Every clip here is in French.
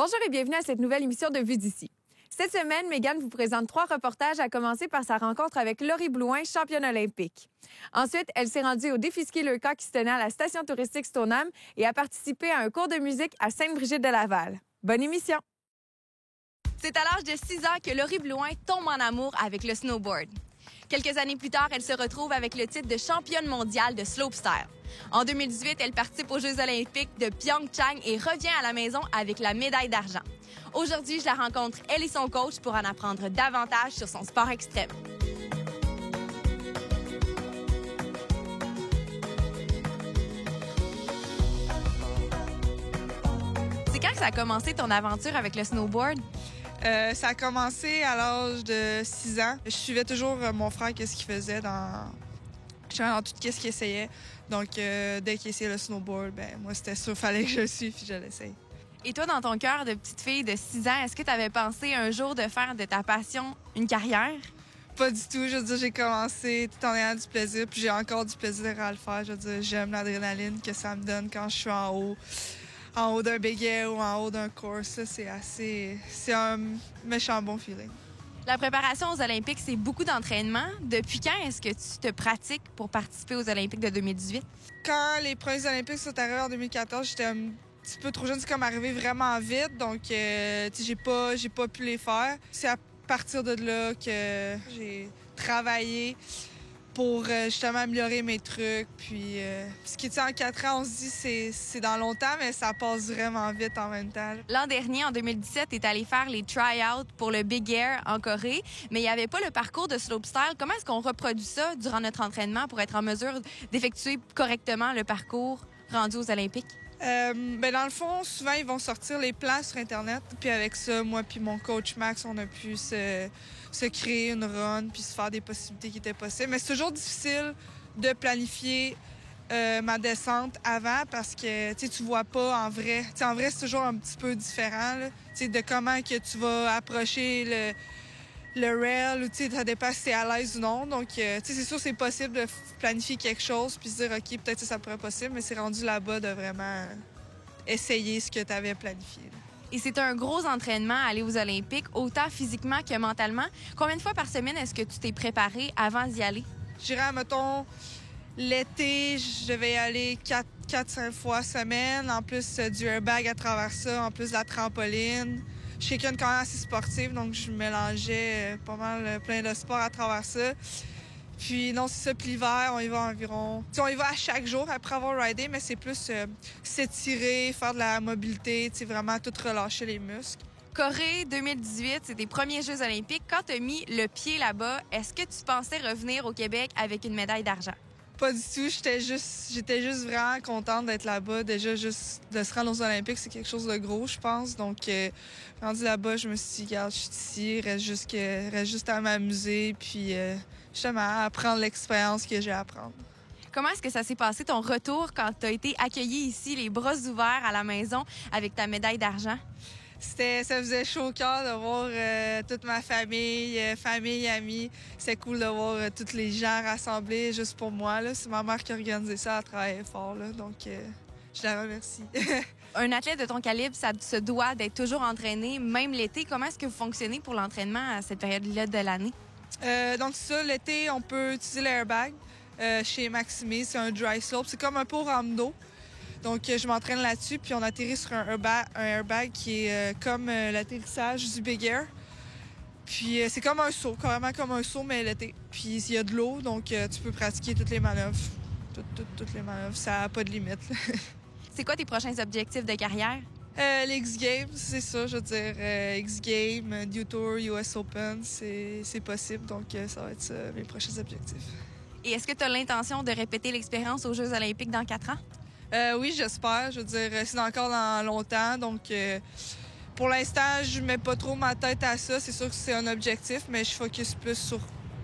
Bonjour et bienvenue à cette nouvelle émission de Vue d'ici. Cette semaine, Mégane vous présente 3 reportages, à commencer par sa rencontre avec Laurie Blouin, championne olympique. Ensuite, elle s'est rendue au défi ski Leuca qui se tenait à la station touristique Stoneham et a participé à un cours de musique à Sainte-Brigitte-de-Laval. Bonne émission! C'est à l'âge de 6 ans que Laurie Blouin tombe en amour avec le snowboard. Quelques années plus tard, elle se retrouve avec le titre de championne mondiale de slopestyle. En 2018, elle participe aux Jeux olympiques de Pyeongchang et revient à la maison avec la médaille d'argent. Aujourd'hui, je la rencontre, elle et son coach, pour en apprendre davantage sur son sport extrême. C'est quand que ça a commencé ton aventure avec le snowboard? Ça a commencé à l'âge de 6 ans. Je suivais toujours mon frère, qu'est-ce qu'il faisait dans tout ce qu'il essayait. Donc, dès qu'il essayait le snowboard, moi, c'était sûr, fallait que je le suive puis je l'essaye. Et toi, dans ton cœur de petite fille de 6 ans, est-ce que tu avais pensé un jour de faire de ta passion une carrière? Pas du tout. Je veux dire, j'ai commencé tout en ayant du plaisir, puis j'ai encore du plaisir à le faire. Je veux dire, j'aime l'adrénaline que ça me donne quand je suis en haut d'un big air ou en haut d'un course. C'est un méchant bon feeling. La préparation aux Olympiques, c'est beaucoup d'entraînement. Depuis quand est-ce que tu te pratiques pour participer aux Olympiques de 2018? Quand les premiers Olympiques sont arrivés en 2014, j'étais un petit peu trop jeune. C'est comme arrivé vraiment vite. Donc, j'ai pas pu les faire. C'est à partir de là que j'ai travaillé pour justement améliorer mes trucs. Puis, ce qui est en 4 ans, on se dit c'est dans longtemps, mais ça passe vraiment vite en même temps. L'an dernier, en 2017, tu es allé faire les try-outs pour le Big Air en Corée, mais il n'y avait pas le parcours de slopestyle. Comment est-ce qu'on reproduit ça durant notre entraînement pour être en mesure d'effectuer correctement le parcours rendu aux Olympiques? Dans le fond, souvent, ils vont sortir les plans sur Internet. Puis avec ça, moi puis mon coach Max, on a pu se créer une run puis se faire des possibilités qui étaient possibles. Mais c'est toujours difficile de planifier ma descente avant parce que tu vois pas en vrai. T'sais, en vrai, c'est toujours un petit peu différent là, de comment que tu vas approcher le rail, ou ça dépend si c'est à l'aise ou non. Donc, c'est sûr, c'est possible de planifier quelque chose puis se dire, OK, peut-être que ça pourrait être possible, mais c'est rendu là-bas de vraiment essayer ce que tu avais planifié. Là. Et c'est un gros entraînement à aller aux Olympiques, autant physiquement que mentalement. Combien de fois par semaine est-ce que tu t'es préparé avant d'y aller? J'irais, mettons, l'été, je devais y aller 4-5 fois semaine, en plus du airbag à travers ça, en plus de la trampoline. Je suis quelqu'un de quand même assez sportif, donc je mélangeais pas mal plein de sports à travers ça. Puis non, c'est ça. Puis l'hiver, on y va environ... on y va à chaque jour après avoir ridé, mais c'est plus s'étirer, faire de la mobilité, vraiment tout relâcher les muscles. Corée 2018, c'est tes premiers Jeux olympiques. Quand tu as mis le pied là-bas, est-ce que tu pensais revenir au Québec avec une médaille d'argent? Pas du tout. J'étais juste vraiment contente d'être là-bas. Déjà, juste de se rendre aux Olympiques, c'est quelque chose de gros, je pense. Donc, rendu là-bas, je me suis dit, regarde, je suis ici, reste juste à m'amuser, puis justement, apprendre l'expérience que j'ai à apprendre. Comment est-ce que ça s'est passé, ton retour, quand tu as été accueilli ici, les bras ouverts à la maison, avec ta médaille d'argent? Ça faisait chaud au cœur de voir toute ma famille, amis. C'est cool de voir tous les gens rassemblés juste pour moi. Là. C'est ma mère qui a organisé ça, elle travaillait fort. Là, donc, je la remercie. Un athlète de ton calibre, ça se doit d'être toujours entraîné, même l'été. Comment est-ce que vous fonctionnez pour l'entraînement à cette période-là de l'année? Donc, ça, l'été, on peut utiliser l'airbag. Chez Maximé, c'est un dry slope. C'est comme un pot rando. Donc, je m'entraîne là-dessus, puis on atterrit sur un airbag qui est comme l'atterrissage du Big Air. Puis, c'est comme un saut, carrément comme un saut, mais l'été. Puis, il y a de l'eau, donc tu peux pratiquer toutes les manœuvres. Toutes les manœuvres, ça n'a pas de limite. C'est quoi tes prochains objectifs de carrière? Les X-Games, c'est ça, je veux dire. X-Games, U-Tour, US Open, c'est possible. Donc, ça va être ça, mes prochains objectifs. Et est-ce que tu as l'intention de répéter l'expérience aux Jeux olympiques dans 4 ans? Oui, j'espère. Je veux dire, c'est encore dans longtemps. Donc, pour l'instant, je mets pas trop ma tête à ça. C'est sûr que c'est un objectif, mais je focus plus sur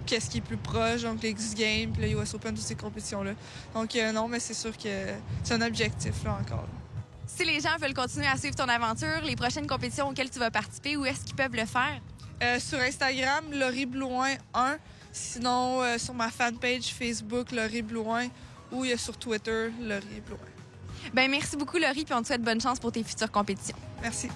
qu'est-ce qui est plus proche, donc les X-Games, le US Open, toutes ces compétitions-là. Donc, non, mais c'est sûr que c'est un objectif, là, encore. Si les gens veulent continuer à suivre ton aventure, les prochaines compétitions auxquelles tu vas participer, où est-ce qu'ils peuvent le faire? Sur Instagram, Laurie Blouin 1. Sinon, sur ma fanpage Facebook, Laurie Blouin, ou sur Twitter, Laurie Blouin. Ben merci beaucoup, Laurie, puis on te souhaite bonne chance pour tes futures compétitions. Merci.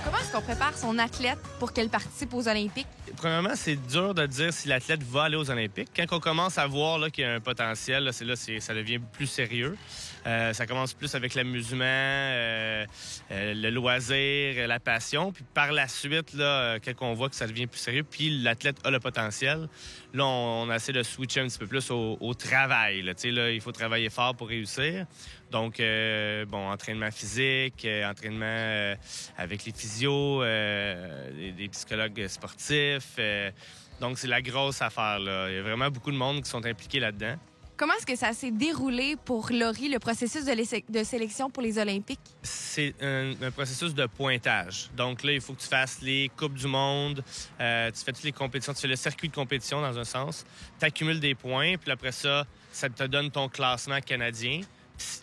Comment est-ce qu'on prépare son athlète pour qu'elle participe aux Olympiques? Premièrement, c'est dur de dire si l'athlète va aller aux Olympiques. Quand on commence à voir qu'il y a un potentiel, là, ça devient plus sérieux. Ça commence plus avec l'amusement, le loisir, la passion. Puis par la suite, là, quand on voit que ça devient plus sérieux, puis l'athlète a le potentiel, là, on essaie de switcher un petit peu plus au travail. Là, il faut travailler fort pour réussir. Donc, entraînement physique, entraînement avec les physios, des psychologues sportifs. Donc, c'est la grosse affaire, là. Il y a vraiment beaucoup de monde qui sont impliqués là-dedans. Comment est-ce que ça s'est déroulé pour Laurie, le processus de sélection pour les Olympiques? C'est un processus de pointage. Donc là, il faut que tu fasses les Coupes du monde, tu fais toutes les compétitions, tu fais le circuit de compétition dans un sens, tu accumules des points, puis après ça te donne ton classement canadien.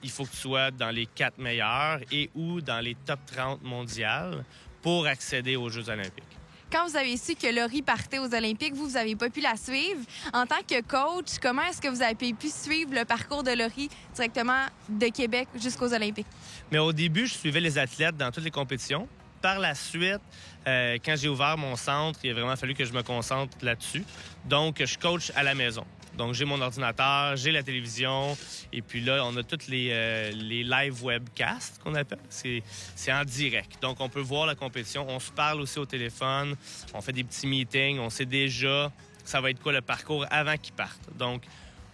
Il faut que tu sois dans les 4 meilleurs et ou dans les top 30 mondiales pour accéder aux Jeux olympiques. Quand vous avez su que Laurie partait aux Olympiques, vous n'avez pas pu la suivre. En tant que coach, comment est-ce que vous avez pu suivre le parcours de Laurie directement de Québec jusqu'aux Olympiques? Mais au début, je suivais les athlètes dans toutes les compétitions. Par la suite, quand j'ai ouvert mon centre, il a vraiment fallu que je me concentre là-dessus. Donc, je coach à la maison. Donc, j'ai mon ordinateur, j'ai la télévision, et puis là, on a toutes les live webcasts qu'on appelle. C'est en direct. Donc, on peut voir la compétition. On se parle aussi au téléphone. On fait des petits meetings. On sait déjà ça va être quoi le parcours avant qu'ils partent. Donc,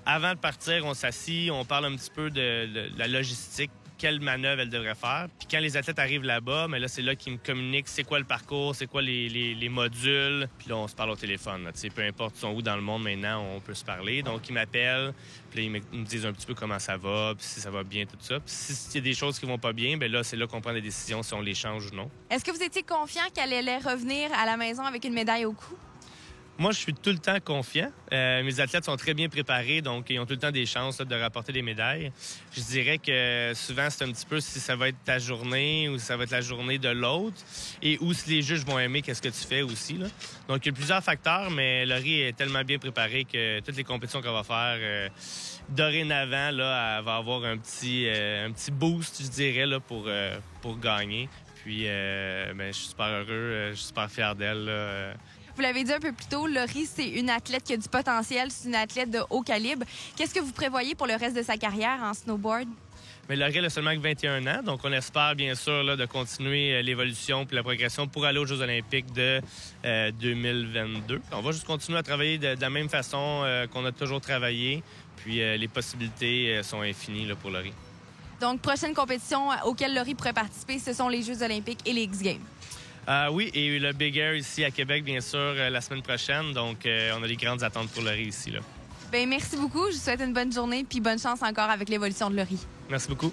avant de partir, on s'assit, on parle un petit peu de la logistique, quelle manœuvre elle devrait faire. Puis quand les athlètes arrivent là-bas, mais là, c'est là qu'ils me communiquent c'est quoi le parcours, c'est quoi les modules. Puis là, on se parle au téléphone. Là. Peu importe ils sont où dans le monde maintenant, on peut se parler. Donc, ils m'appellent, puis là, ils me disent un petit peu comment ça va, puis si ça va bien, tout ça. Puis s'il y a des choses qui vont pas bien, bien là, c'est là qu'on prend des décisions si on les change ou non. Est-ce que vous étiez confiant qu'elle allait revenir à la maison avec une médaille au cou? Moi, je suis tout le temps confiant. Mes athlètes sont très bien préparés, donc ils ont tout le temps des chances là, de rapporter des médailles. Je dirais que souvent, c'est un petit peu si ça va être ta journée ou si ça va être la journée de l'autre et ou si les juges vont aimer qu'est-ce que tu fais aussi. Là. Donc, il y a plusieurs facteurs, mais Laurie est tellement bien préparée que toutes les compétitions qu'on va faire, dorénavant, là, elle va avoir un petit boost, je dirais, là, pour gagner. Puis, je suis super heureux, je suis super fier d'elle. Là. Vous l'avez dit un peu plus tôt, Laurie, c'est une athlète qui a du potentiel, c'est une athlète de haut calibre. Qu'est-ce que vous prévoyez pour le reste de sa carrière en snowboard? Mais Laurie a seulement que 21 ans, donc on espère bien sûr là, de continuer l'évolution puis la progression pour aller aux Jeux olympiques de 2022. On va juste continuer à travailler de la même façon qu'on a toujours travaillé, puis les possibilités sont infinies là, pour Laurie. Donc, prochaine compétition auquel Laurie pourrait participer, ce sont les Jeux olympiques et les X-Games. Oui, et le Big Air ici à Québec, bien sûr, la semaine prochaine. Donc, on a des grandes attentes pour Laurie ici. Là. Bien, merci beaucoup. Je vous souhaite une bonne journée puis bonne chance encore avec l'évolution de Laurie. Merci beaucoup.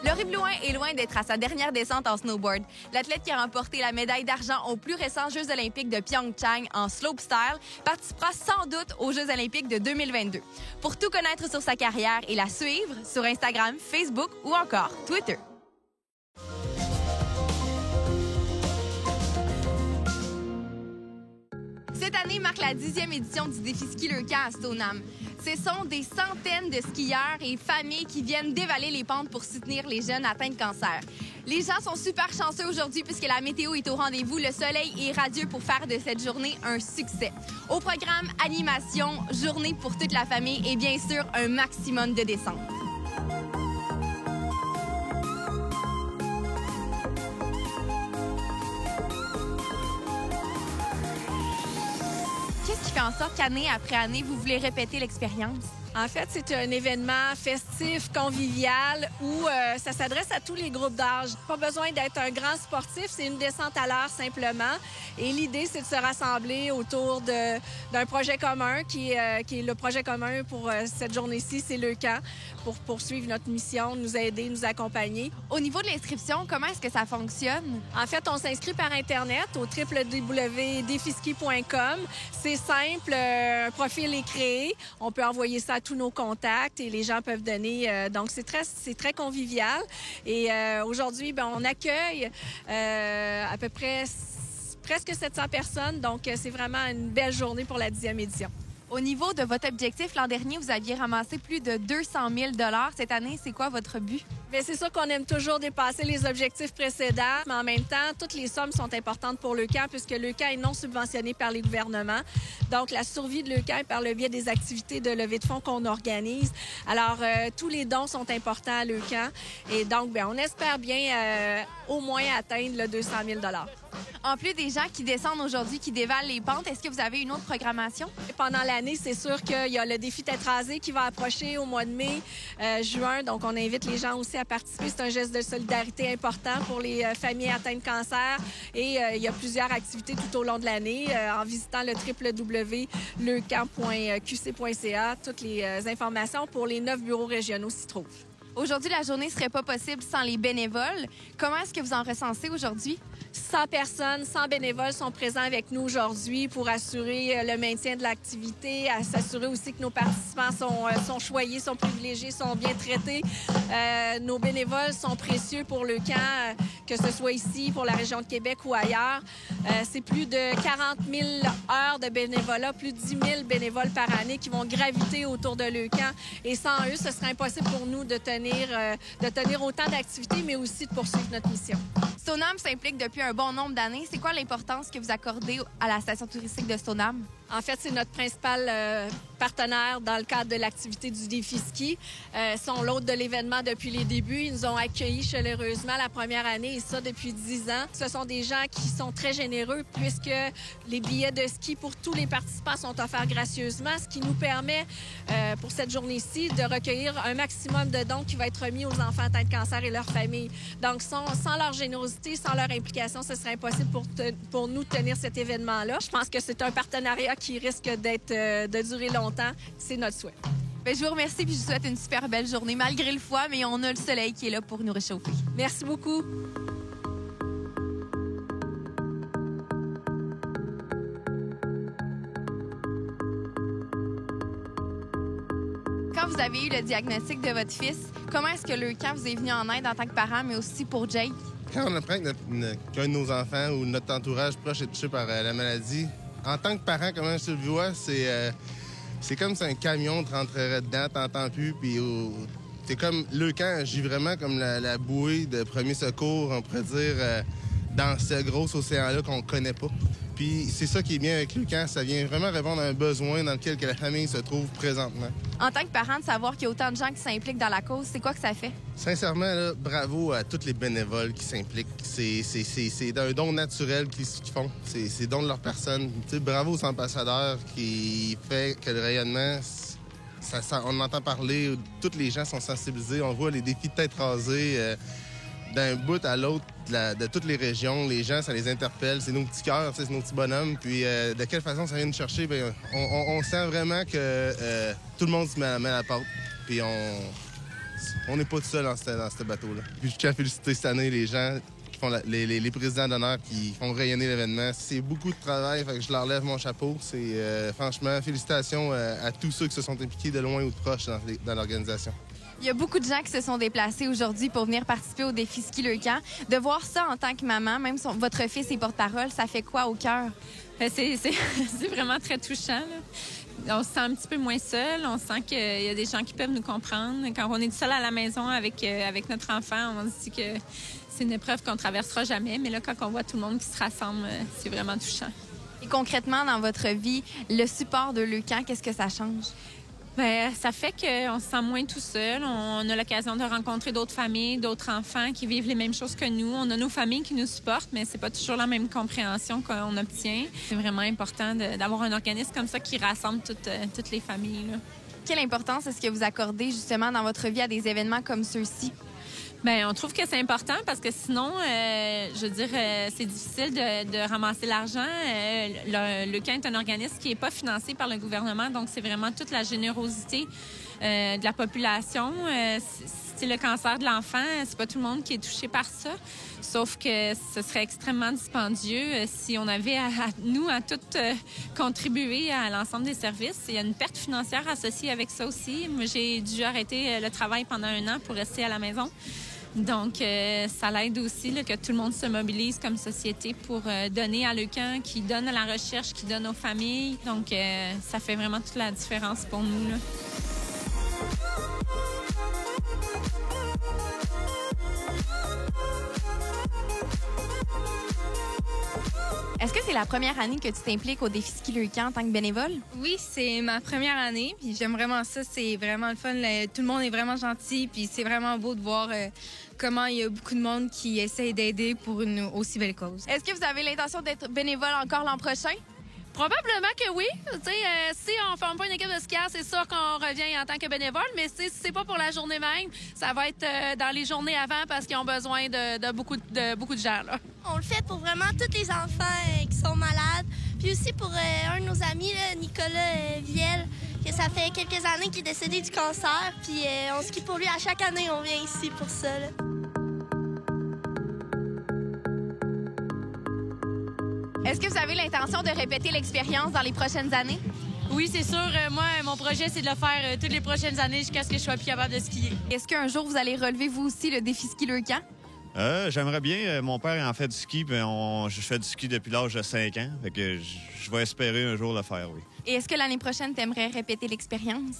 Laurie Blouin est loin d'être à sa dernière descente en snowboard. L'athlète qui a remporté la médaille d'argent aux plus récents Jeux olympiques de Pyeongchang en slopestyle participera sans doute aux Jeux olympiques de 2022. Pour tout connaître sur sa carrière et la suivre sur Instagram, Facebook ou encore Twitter. Cette année marque la 10e édition du défi Ski Le Camp à Stoneham. Ce sont des centaines de skieurs et familles qui viennent dévaler les pentes pour soutenir les jeunes atteints de cancer. Les gens sont super chanceux aujourd'hui puisque la météo est au rendez-vous. Le soleil est radieux pour faire de cette journée un succès. Au programme, animation, journée pour toute la famille et bien sûr, un maximum de descente. Qu'est-ce qui fait en sorte qu'année après année, vous voulez répéter l'expérience? En fait, c'est un événement festif, convivial, où ça s'adresse à tous les groupes d'âge. Pas besoin d'être un grand sportif, c'est une descente à l'heure simplement. Et l'idée, c'est de se rassembler autour d'un projet commun qui est le projet commun pour cette journée-ci, c'est le camp, pour poursuivre notre mission, nous aider, nous accompagner. Au niveau de l'inscription, comment est-ce que ça fonctionne? En fait, on s'inscrit par Internet au www.defiski.com. C'est simple, un profil est créé. On peut envoyer ça à tous nos contacts et les gens peuvent donner. Donc, c'est très convivial. Et aujourd'hui, on accueille à peu près presque 700 personnes. Donc, c'est vraiment une belle journée pour la 10e édition. Au niveau de votre objectif, l'an dernier, vous aviez ramassé plus de 200 000 $. Cette année, c'est quoi votre but? Bien, c'est sûr qu'on aime toujours dépasser les objectifs précédents, mais en même temps, toutes les sommes sont importantes pour le camp puisque le camp est non subventionné par les gouvernements. Donc, la survie de le camp est par le biais des activités de levée de fonds qu'on organise. Alors, tous les dons sont importants à le camp. Et donc, bien, on espère bien au moins atteindre le 200 000 $. En plus des gens qui descendent aujourd'hui, qui dévalent les pentes, est-ce que vous avez une autre programmation? Pendant l'année, c'est sûr qu'il y a le défi tête rasée qui va approcher au mois de mai, juin. Donc, on invite les gens aussi à participer. C'est un geste de solidarité important pour les familles atteintes de cancer. Et il y a plusieurs activités tout au long de l'année. En visitant le www.lecamp.qc.ca, toutes les informations pour les 9 bureaux régionaux s'y trouvent. Aujourd'hui, la journée ne serait pas possible sans les bénévoles. Comment est-ce que vous en recensez aujourd'hui? 100 personnes, 100 bénévoles sont présents avec nous aujourd'hui pour assurer le maintien de l'activité, à s'assurer aussi que nos participants sont choyés, sont privilégiés, sont bien traités. Nos bénévoles sont précieux pour le camp, que ce soit ici, pour la région de Québec ou ailleurs. C'est plus de 40 000 heures de bénévolat, plus de 10 000 bénévoles par année qui vont graviter autour de le camp. Et sans eux, ce serait impossible pour nous de tenir autant d'activités, mais aussi de poursuivre notre mission. Stoneham s'implique depuis un bon nombre d'années. C'est quoi l'importance que vous accordez à la station touristique de Stoneham? En fait, c'est notre principal partenaire dans le cadre de l'activité du défi ski. Ils sont l'hôte de l'événement depuis les débuts. Ils nous ont accueillis chaleureusement la première année et ça depuis 10 ans. Ce sont des gens qui sont très généreux puisque les billets de ski pour tous les participants sont offerts gracieusement, ce qui nous permet pour cette journée-ci de recueillir un maximum de dons qui va être remis aux enfants atteints de cancer et leurs familles. Donc, sans leur générosité, sans leur implication, ce serait impossible pour nous de tenir cet événement-là. Je pense que c'est un partenariat qui risque de durer longtemps. C'est notre souhait. Bien, je vous remercie et je vous souhaite une super belle journée, malgré le froid, mais on a le soleil qui est là pour nous réchauffer. Merci beaucoup. Quand vous avez eu le diagnostic de votre fils, comment est-ce que le camp vous est venu en aide en tant que parent, mais aussi pour Jake? Quand on apprend qu'un de nos enfants ou notre entourage proche est touché par la maladie, en tant que parent, comment je le vois, c'est comme si un camion te rentrerait dedans, t'entends plus, puis c'est comme le camp agit vraiment comme la bouée de premier secours, on pourrait dire, dans ce gros océan-là qu'on connaît pas. Puis c'est ça qui est bien avec le camp, ça vient vraiment répondre à un besoin dans lequel que la famille se trouve présentement. En tant que parent, de savoir qu'il y a autant de gens qui s'impliquent dans la cause, c'est quoi que ça fait? Sincèrement, là, bravo à tous les bénévoles qui s'impliquent. C'est un don naturel qu'ils font. C'est don de leur personne. T'sais, bravo aux ambassadeurs qui fait que le rayonnement, on entend parler, tous les gens sont sensibilisés. On voit les défis de tête rasée d'un bout à l'autre de toutes les régions. Les gens, ça les interpelle. C'est nos petits cœurs, c'est nos petits bonhommes. Puis de quelle façon ça vient nous chercher? Bien, on sent vraiment que tout le monde se met à la porte. Puis on n'est pas tout seul dans ce bateau-là. Puis je tiens à féliciter cette année les gens qui font les présidents d'honneur qui font rayonner l'événement. C'est beaucoup de travail, fait que je leur lève mon chapeau. C'est franchement, félicitations à tous ceux qui se sont impliqués de loin ou de proche dans l'organisation. Il y a beaucoup de gens qui se sont déplacés aujourd'hui pour venir participer au défi Ski Le Camp. De voir ça en tant que maman, même votre fils est porte-parole, ça fait quoi au cœur? C'est vraiment très touchant, là. On se sent un petit peu moins seul. On sent qu'il y a des gens qui peuvent nous comprendre. Quand on est seul à la maison avec notre enfant, on se dit que c'est une épreuve qu'on ne traversera jamais. Mais là, quand on voit tout le monde qui se rassemble, c'est vraiment touchant. Et concrètement, dans votre vie, le support de Le Camp, qu'est-ce que ça change? Bien, ça fait qu'on se sent moins tout seul. On a l'occasion de rencontrer d'autres familles, d'autres enfants qui vivent les mêmes choses que nous. On a nos familles qui nous supportent, mais c'est pas toujours la même compréhension qu'on obtient. C'est vraiment important d'avoir un organisme comme ça qui rassemble toutes les familles, là. Quelle importance est-ce que vous accordez justement dans votre vie à des événements comme ceux-ci? Bien, on trouve que c'est important parce que sinon, je veux dire, c'est difficile de ramasser l'argent. Le camp est un organisme qui n'est pas financé par le gouvernement, donc c'est vraiment toute la générosité de la population. C'est le cancer de l'enfant, c'est pas tout le monde qui est touché par ça. Sauf que ce serait extrêmement dispendieux si on avait nous à tout contribuer à l'ensemble des services. Il y a une perte financière associée avec ça aussi. Moi, j'ai dû arrêter le travail pendant 1 an pour rester à la maison. Donc, ça l'aide aussi là, que tout le monde se mobilise comme société pour donner à l'UQAM, qui donne à la recherche, qui donne aux familles. Donc, ça fait vraiment toute la différence pour nous, là. Est-ce que c'est la première année que tu t'impliques au défi ski leucan en tant que bénévole? Oui, c'est ma première année, puis j'aime vraiment ça. C'est vraiment le fun. Tout le monde est vraiment gentil, puis c'est vraiment beau de voir comment il y a beaucoup de monde qui essaye d'aider pour une aussi belle cause. Est-ce que vous avez l'intention d'être bénévole encore l'an prochain? Probablement que oui. Si on ne forme pas une équipe de skieurs, c'est sûr qu'on revient en tant que bénévole, mais si c'est pas pour la journée même, ça va être dans les journées avant parce qu'ils ont besoin de beaucoup de gens, là. On le fait pour vraiment tous les enfants qui sont malades. Puis aussi pour un de nos amis, là, Nicolas Viel, que ça fait quelques années qu'il est décédé du cancer. Puis on skie pour lui. À chaque année, on vient ici pour ça, là. Est-ce que vous avez l'intention de répéter l'expérience dans les prochaines années? Oui, c'est sûr. Moi, mon projet, c'est de le faire toutes les prochaines années jusqu'à ce que je sois plus capable de skier. Est-ce qu'un jour, vous allez relever, vous aussi, le défi ski leucan? J'aimerais bien. Mon père en fait du ski, puis je fais du ski depuis l'âge de 5 ans. Fait que je vais espérer un jour le faire, oui. Et est-ce que l'année prochaine, tu aimerais répéter l'expérience?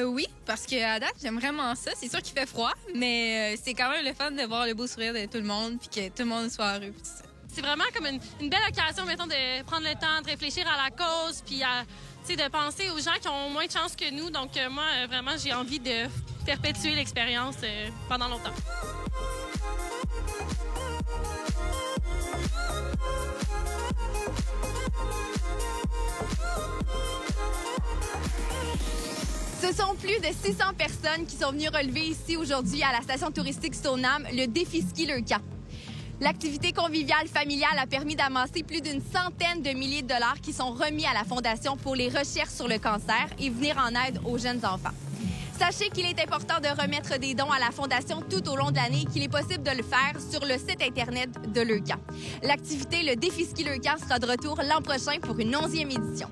Oui, parce qu'à date, j'aime vraiment ça. C'est sûr qu'il fait froid, mais c'est quand même le fun de voir le beau sourire de tout le monde puis que tout le monde soit heureux. C'est vraiment comme une belle occasion, mettons, de prendre le temps de réfléchir à la cause puis de penser aux gens qui ont moins de chance que nous. Donc, moi, vraiment, j'ai envie de perpétuer l'expérience pendant longtemps. Ce sont plus de 600 personnes qui sont venues relever ici aujourd'hui à la station touristique Stoneham le défi ski leucan. L'activité conviviale familiale a permis d'amasser plus d'une centaine de milliers de dollars qui sont remis à la Fondation pour les recherches sur le cancer et venir en aide aux jeunes enfants. Sachez qu'il est important de remettre des dons à la Fondation tout au long de l'année et qu'il est possible de le faire sur le site Internet de l'UQAM. L'activité Le Défi Ski Leucan sera de retour l'an prochain pour une 11e édition.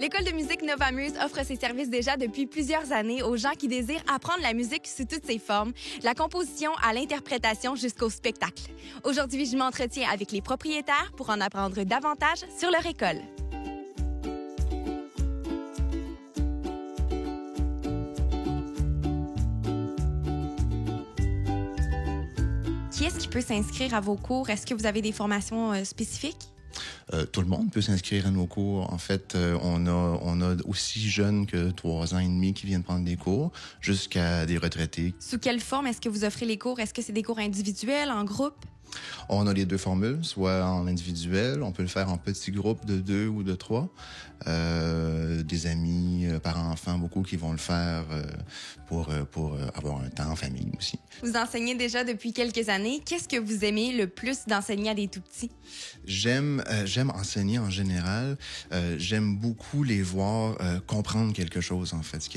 L'École de musique Nova Muse offre ses services déjà depuis plusieurs années aux gens qui désirent apprendre la musique sous toutes ses formes, de la composition à l'interprétation jusqu'au spectacle. Aujourd'hui, je m'entretiens avec les propriétaires pour en apprendre davantage sur leur école. Qui est-ce qui peut s'inscrire à vos cours? Est-ce que vous avez des formations spécifiques? Tout le monde peut s'inscrire à nos cours. En fait, on a aussi jeunes que 3 ans et demi qui viennent prendre des cours, jusqu'à des retraités. Sous quelle forme est-ce que vous offrez les cours? Est-ce que c'est des cours individuels, en groupe? On a les 2 formules, soit en individuel, on peut le faire en petits groupes de 2 ou de 3. Des amis, parents-enfants, beaucoup qui vont le faire pour avoir un temps en famille aussi. Vous enseignez déjà depuis quelques années. Qu'est-ce que vous aimez le plus d'enseigner à des tout-petits? J'aime enseigner en général. J'aime beaucoup les voir comprendre quelque chose, en fait. Ce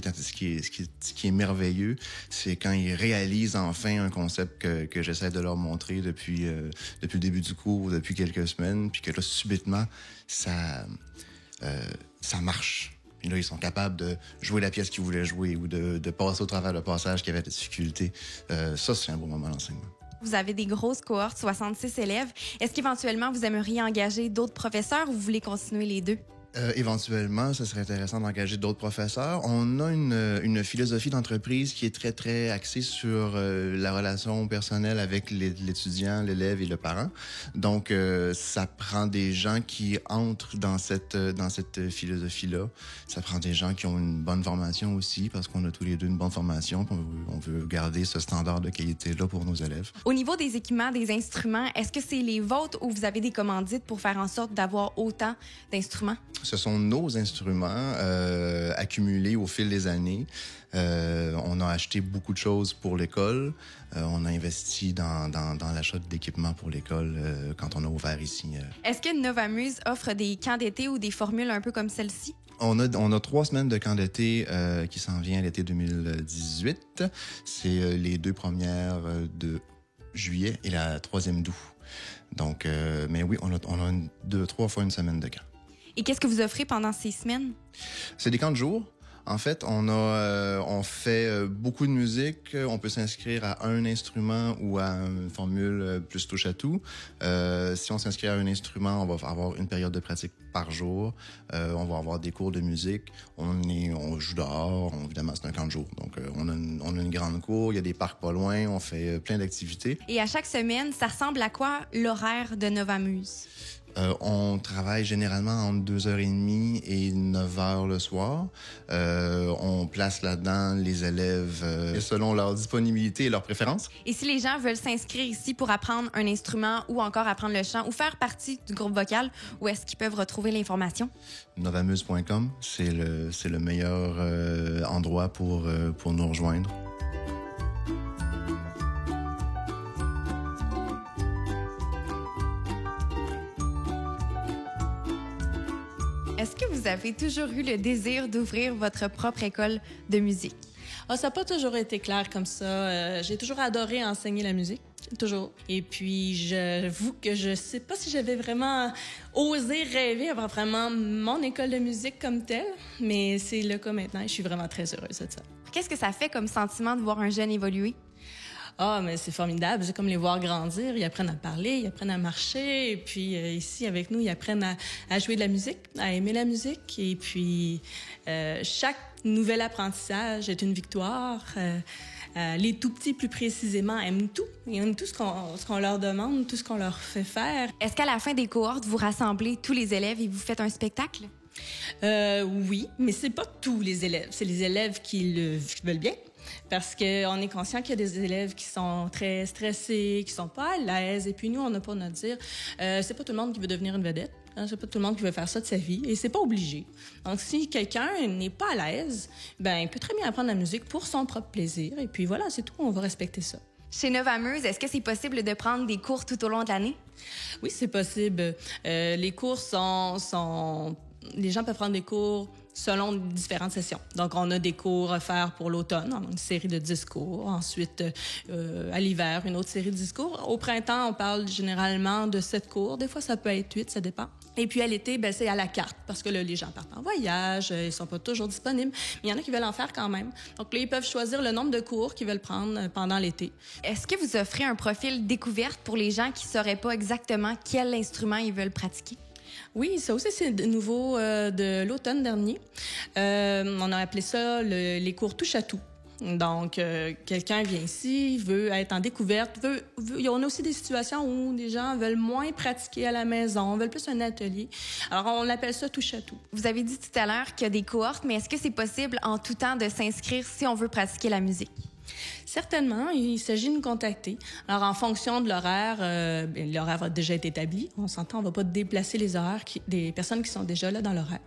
qui est merveilleux, c'est quand ils réalisent enfin un concept que j'essaie de leur montrer depuis le début du cours, depuis quelques semaines, puis que là, subitement, ça marche. Et là, ils sont capables de jouer la pièce qu'ils voulaient jouer ou de passer au travers le passage qui avait des difficultés. Ça, c'est un bon moment d'enseignement. Vous avez des grosses cohortes, 66 élèves. Est-ce qu'éventuellement, vous aimeriez engager d'autres professeurs ou vous voulez continuer les 2? Éventuellement, ça serait intéressant d'engager d'autres professeurs. On a une philosophie d'entreprise qui est très, très axée sur la relation personnelle avec l'étudiant, l'élève et le parent. Donc, ça prend des gens qui entrent dans cette philosophie-là. Ça prend des gens qui ont une bonne formation aussi, parce qu'on a tous les 2 une bonne formation. On veut garder ce standard de qualité-là pour nos élèves. Au niveau des équipements, des instruments, est-ce que c'est les vôtres ou vous avez des commandites pour faire en sorte d'avoir autant d'instruments? Ce sont nos instruments accumulés au fil des années. On a acheté beaucoup de choses pour l'école. On a investi dans l'achat d'équipements pour l'école quand on a ouvert ici. Est-ce que Novamuse offre des camps d'été ou des formules un peu comme celle-ci? On a 3 semaines de camp d'été qui s'en vient l'été 2018. C'est les 2 premières de juillet et la 3e d'août. Donc, mais oui, on a 2-3 fois une semaine de camp. Et qu'est-ce que vous offrez pendant ces semaines? C'est des camps de jour. En fait, on fait beaucoup de musique. On peut s'inscrire à un instrument ou à une formule plus touche-à-tout. Si on s'inscrit à un instrument, on va avoir une période de pratique par jour. On va avoir des cours de musique. On joue dehors. Évidemment, c'est un camp de jour. Donc, on a une grande cour. Il y a des parcs pas loin. On fait plein d'activités. Et à chaque semaine, ça ressemble à quoi l'horaire de Novamuse? On travaille généralement entre 2h30 et 9h le soir. On place là-dedans les élèves selon leur disponibilité et leurs préférences. Et si les gens veulent s'inscrire ici pour apprendre un instrument ou encore apprendre le chant ou faire partie du groupe vocal, où est-ce qu'ils peuvent retrouver l'information? Novamuse.com, c'est le meilleur endroit pour nous rejoindre. Est-ce que vous avez toujours eu le désir d'ouvrir votre propre école de musique? Ça n'a pas toujours été clair comme ça. J'ai toujours adoré enseigner la musique, toujours. Et puis, j'avoue que je sais pas si j'avais vraiment osé rêver avoir vraiment mon école de musique comme telle, mais c'est le cas maintenant et je suis vraiment très heureuse de ça. Qu'est-ce que ça fait comme sentiment de voir un jeune évoluer? Mais c'est formidable. C'est comme les voir grandir. Ils apprennent à parler, ils apprennent à marcher. Et puis ici, avec nous, ils apprennent à jouer de la musique, à aimer la musique. Et puis, chaque nouvel apprentissage est une victoire. Les tout-petits, plus précisément, aiment tout. Ils aiment tout ce qu'on leur demande, tout ce qu'on leur fait faire. Est-ce qu'à la fin des cohortes, vous rassemblez tous les élèves et vous faites un spectacle? Oui, mais c'est pas tous les élèves. C'est les élèves qui le veulent bien. Parce qu'on est conscient qu'il y a des élèves qui sont très stressés, qui sont pas à l'aise. Et puis nous, on n'a pas notre dire. C'est pas tout le monde qui veut devenir une vedette. Hein, c'est pas tout le monde qui veut faire ça de sa vie. Et c'est pas obligé. Donc, si quelqu'un n'est pas à l'aise, il peut très bien apprendre la musique pour son propre plaisir. Et puis voilà, c'est tout. On va respecter ça. Chez Novamuse, est-ce que c'est possible de prendre des cours tout au long de l'année? Oui, c'est possible. Les cours sont... Les gens peuvent prendre des cours selon différentes sessions. Donc, on a des cours à faire pour l'automne, une série de 10 cours. Ensuite, à l'hiver, une autre série de 10 cours. Au printemps, on parle généralement de 7 cours. Des fois, ça peut être 8, ça dépend. Et puis, à l'été, c'est à la carte, parce que là, les gens partent en voyage, ils sont pas toujours disponibles. Mais il y en a qui veulent en faire quand même. Donc là, ils peuvent choisir le nombre de cours qu'ils veulent prendre pendant l'été. Est-ce que vous offrez un profil découverte pour les gens qui sauraient pas exactement quel instrument ils veulent pratiquer? Oui, ça aussi, c'est nouveau de l'automne dernier. On a appelé ça les cours touche-à-tout. Donc, quelqu'un vient ici, veut être en découverte, on a aussi des situations où des gens veulent moins pratiquer à la maison, veulent plus un atelier. Alors, on appelle ça touche-à-tout. Vous avez dit tout à l'heure qu'il y a des cohortes, mais est-ce que c'est possible en tout temps de s'inscrire si on veut pratiquer la musique? Certainement, il s'agit de nous contacter. Alors, en fonction de l'horaire, l'horaire a déjà été établi. On s'entend, on ne va pas déplacer les horaires des personnes qui sont déjà là dans l'horaire.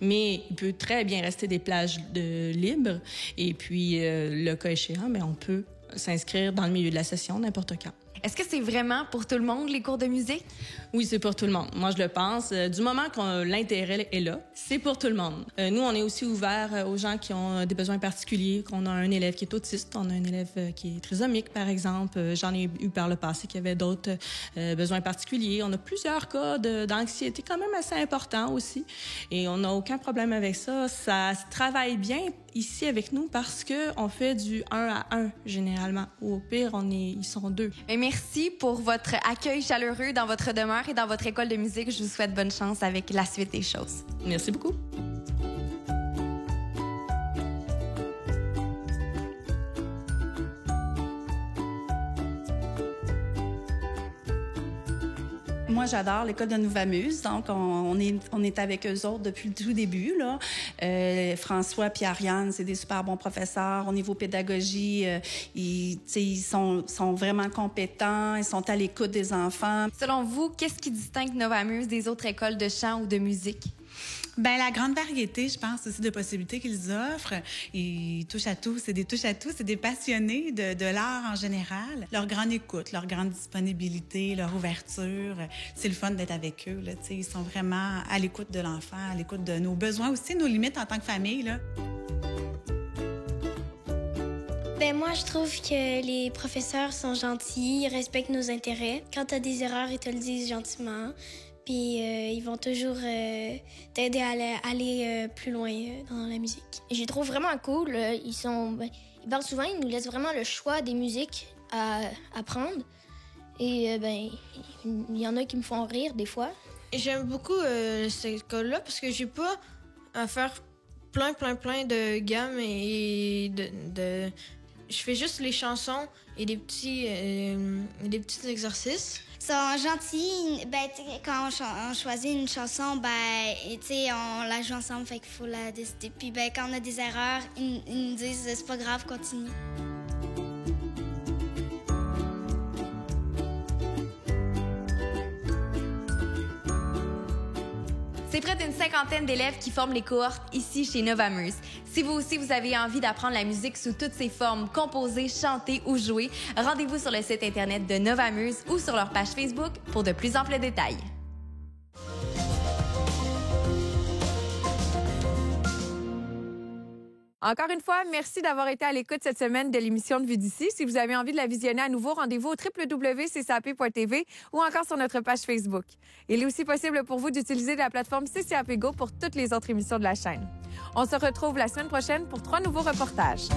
Mais il peut très bien rester des plages libres. Et puis, le cas échéant, on peut s'inscrire dans le milieu de la session n'importe quand. Est-ce que c'est vraiment pour tout le monde, les cours de musique? Oui, c'est pour tout le monde. Moi, je le pense. Du moment que l'intérêt est là, c'est pour tout le monde. Nous, on est aussi ouvert aux gens qui ont des besoins particuliers, qu'on a un élève qui est autiste, on a un élève qui est trisomique, par exemple. J'en ai eu par le passé qui avait d'autres besoins particuliers. On a plusieurs cas d'anxiété quand même assez importants aussi. Et on n'a aucun problème avec ça. Ça se travaille bien ici avec nous parce qu'on fait du 1 à 1 généralement. Ou au pire, ils sont 2. Merci pour votre accueil chaleureux dans votre demeure et dans votre école de musique. Je vous souhaite bonne chance avec la suite des choses. Merci beaucoup. Moi, j'adore l'école de Novamuse. Donc, on est avec eux autres depuis le tout début, là. François et Ariane, c'est des super bons professeurs. Au niveau pédagogie, ils sont vraiment compétents. Ils sont à l'écoute des enfants. Selon vous, qu'est-ce qui distingue Novamuse des autres écoles de chant ou de musique? Bien, la grande variété, je pense, aussi de possibilités qu'ils offrent. Ils touchent à tout. C'est des touches à tout. C'est des passionnés de l'art en général. Leur grande écoute, leur grande disponibilité, leur ouverture. C'est le fun d'être avec eux. Là, ils sont vraiment à l'écoute de l'enfant, à l'écoute de nos besoins aussi, nos limites en tant que famille. Là. Ben moi, je trouve que les professeurs sont gentils, ils respectent nos intérêts. Quand tu as des erreurs, ils te le disent gentiment. Puis ils vont toujours t'aider à aller plus loin dans la musique. Je les trouve vraiment cool. Ils parlent souvent, ils nous laissent vraiment le choix des musiques à apprendre. Et il y en a qui me font rire des fois. J'aime beaucoup cette école-là parce que j'ai pas à faire plein de gammes et je fais juste les chansons et des petits exercices. Ils sont gentils. Quand on choisit une chanson, on la joue ensemble, fait qu'il faut la décider. Puis quand on a des erreurs, ils nous disent c'est pas grave, continue. C'est près d'une 50aine d'élèves qui forment les cohortes ici chez Novamuse. Si vous aussi vous avez envie d'apprendre la musique sous toutes ses formes, composer, chanter ou jouer, rendez-vous sur le site internet de Novamuse ou sur leur page Facebook pour de plus amples détails. Encore une fois, merci d'avoir été à l'écoute cette semaine de l'émission de Vue d'ici. Si vous avez envie de la visionner à nouveau, rendez-vous au www.ccap.tv ou encore sur notre page Facebook. Il est aussi possible pour vous d'utiliser la plateforme CCAP Go pour toutes les autres émissions de la chaîne. On se retrouve la semaine prochaine pour 3 nouveaux reportages.